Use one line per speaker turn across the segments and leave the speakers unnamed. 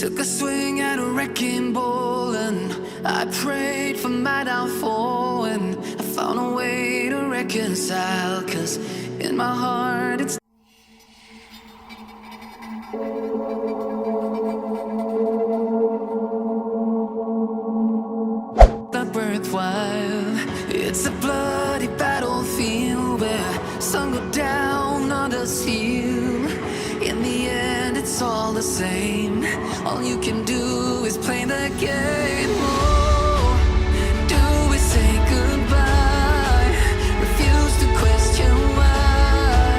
Took a swing at a wrecking ball and I prayed for my downfall, and I found a way to reconcile, 'cause in my heart it's not worthwhile. It's a bloody battlefield where sun go down, others heal. In the end it's all the same. All you can do is play the game. Oh, do we say goodbye? Refuse to question why.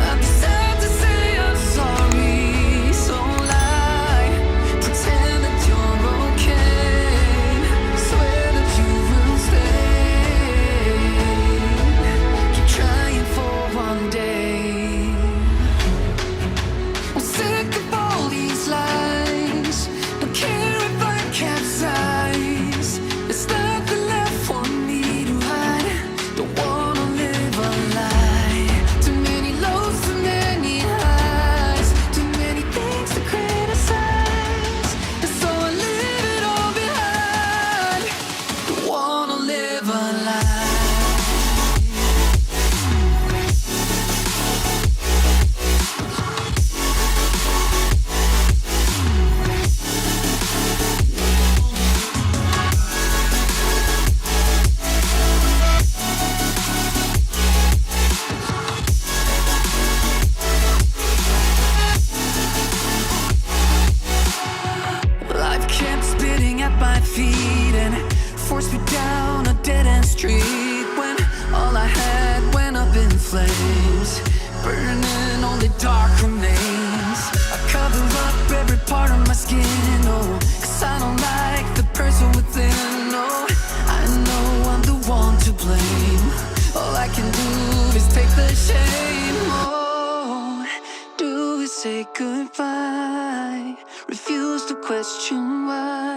I'm sad to say I'm sorry, so lie. Pretend that you're okay. Swear that you will stay. Keep trying for one day. I'm sick of all these lies. Don't care if I capsize. There's nothing left for me to hide. Don't wanna live a lie. Too many lows, too many highs. Too many things to criticize. And so I leave it all behind. Don't wanna live a lie. Life kept spitting at my feet and forced me down a dead-end street, when all I had went up in flames, burning only dark remains. I cover up every part of my skin, oh, 'cause I don't like the person within. Oh, I know I'm the one to blame. All I can do is take the shame. Oh, do we say goodbye? Refuse to question why.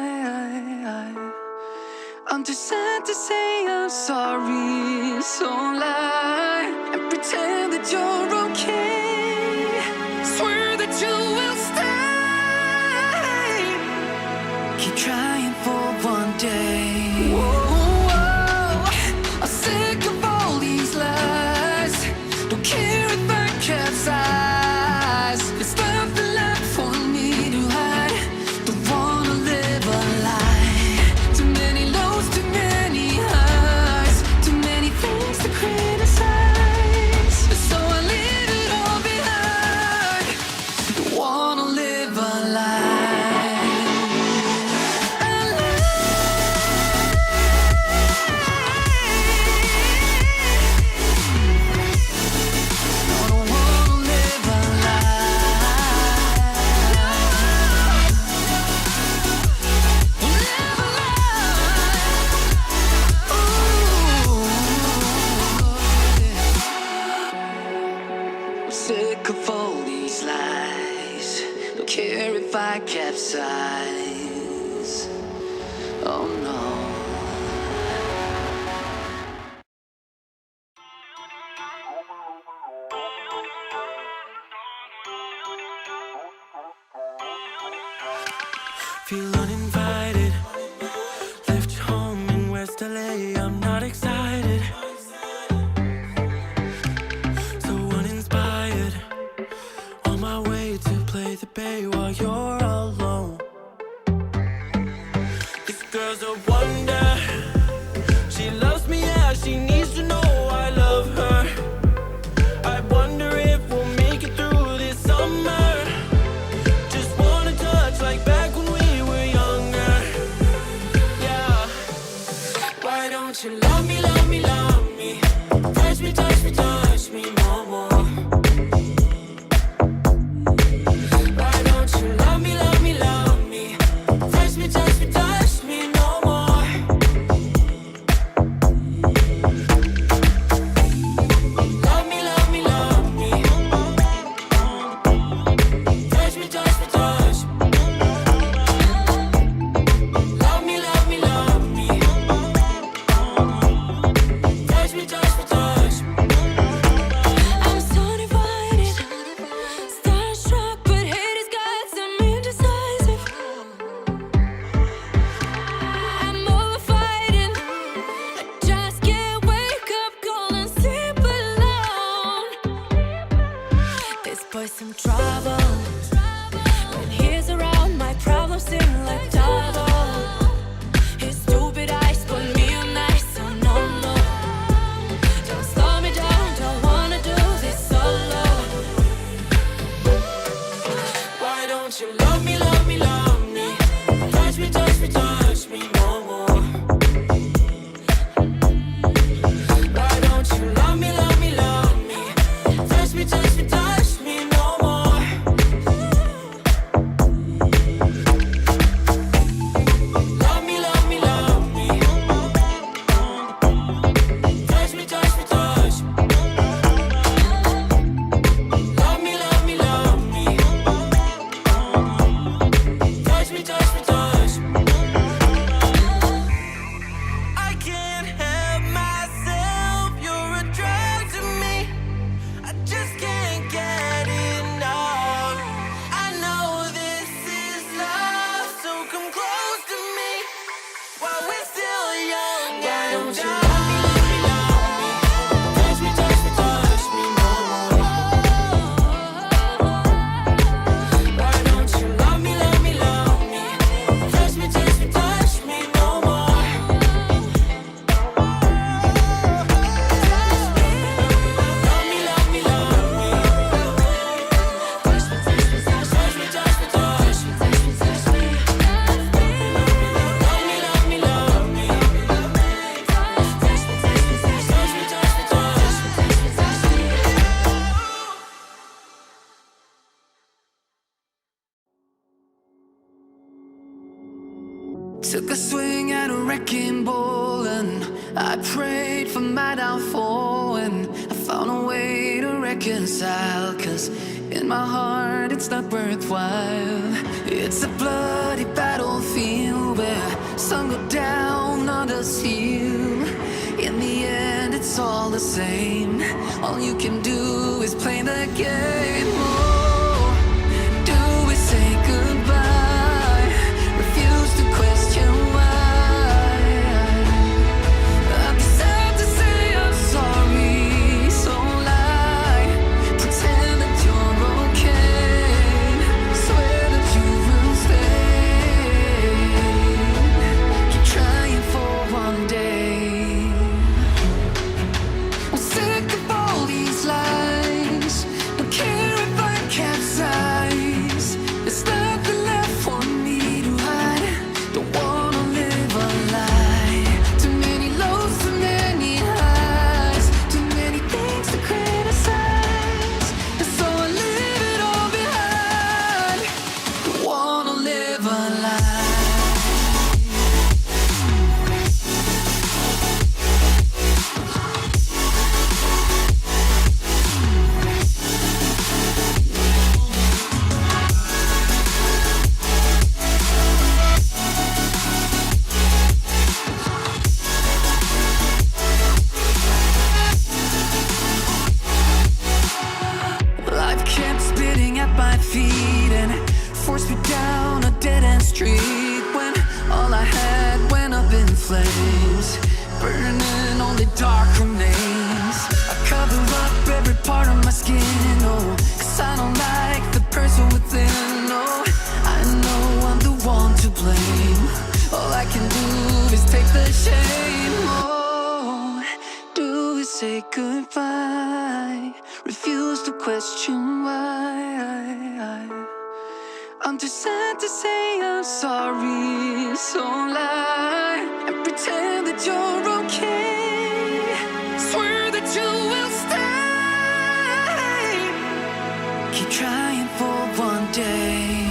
I'm too sad to say I'm sorry, so lie and pretend that you're okay. Swear that you will stay. Keep trying for one day. Whoa, I'm sick of all these lies. Don't care if I capsize. There's nothing left for me to hide. Don't wanna live a lie. Too many lows, too many highs. Too many things to criticize. So I leave it all behind. Don't wanna live a lie. A lie. No, I don't wanna live a lie. Live a lie. Ooh. I'm sick of all these lies. Don't care if I capsize. Oh no.
Feel uninvited. Left home in West LA. I'm not excited. So uninspired. On my way to play the bay while you're alone. This girl's a wonder. She loves me, yeah. She needs to know I love her. I wonder if we'll make it through this summer. Just wanna touch like back when we were younger. Yeah. Why don't you love me, love me, love me? Touch me, touch me, touch me more, more. Why don't you love me, love me?
with some trouble. When he's around, my problems seem like double. His stupid eyes put me on ice, so no, no. Don't slow me down, don't wanna do this solo.
Why don't you love me, love me, love me? Touch me, touch me, touch me no more. Why don't you love me, love me, love me? Touch me, touch me, touch me no more. Love me, love me, love me. Touch me, touch me, touch me. Love me, love me, love me. Touch me, touch me, touch me. I can't help myself, you're a drug to me. I just can't get enough. I know this is love, so come close to me while we're still young. Why don't you love me, love me, love me? Touch me, touch me, touch me no more. Why don't you love me, love me, love me? Touch me, touch me, touch me no more. Love me, love me, love me. Touch me, touch me, touch me, touch me, touch me, touch me, touch me. Love me, love me, love me. Touch me, touch me, touch me, touch me, touch me, touch me, touch me, touch me.
Took a swing at a wrecking ball and I prayed for my downfall, and I found a way to reconcile, 'cause in my heart it's not worthwhile. It's a bloody battlefield where some go down, others heal. In the end it's all the same. All you can do is play the game. Oh, do we say goodbye? Refuse to question why. I'm sad to say I'm sorry, so lie. Pretend that you're okay. Swear that you will stay. Keep trying for one day. I'm sick of all these lies. Don't care if I capsize. There's nothing left for me to hide. Don't wanna live a lie. Too many lows, too many highs. Too many things to criticize. And so I leave it all behind. Don't wanna live a lie. Life kept spitting at my feet and forced me down a dead-end street, when all I had went up in flames, burning only dark remains. I cover up every part of my skin, oh, 'cause I don't like the person within. Oh, I know I'm the one to blame. All I can do is take the shame. Oh, do we say goodbye? Refuse to question why. I'm too sad to say I'm sorry, so lie and pretend that you're okay. Swear that you will stay. Keep trying for one day.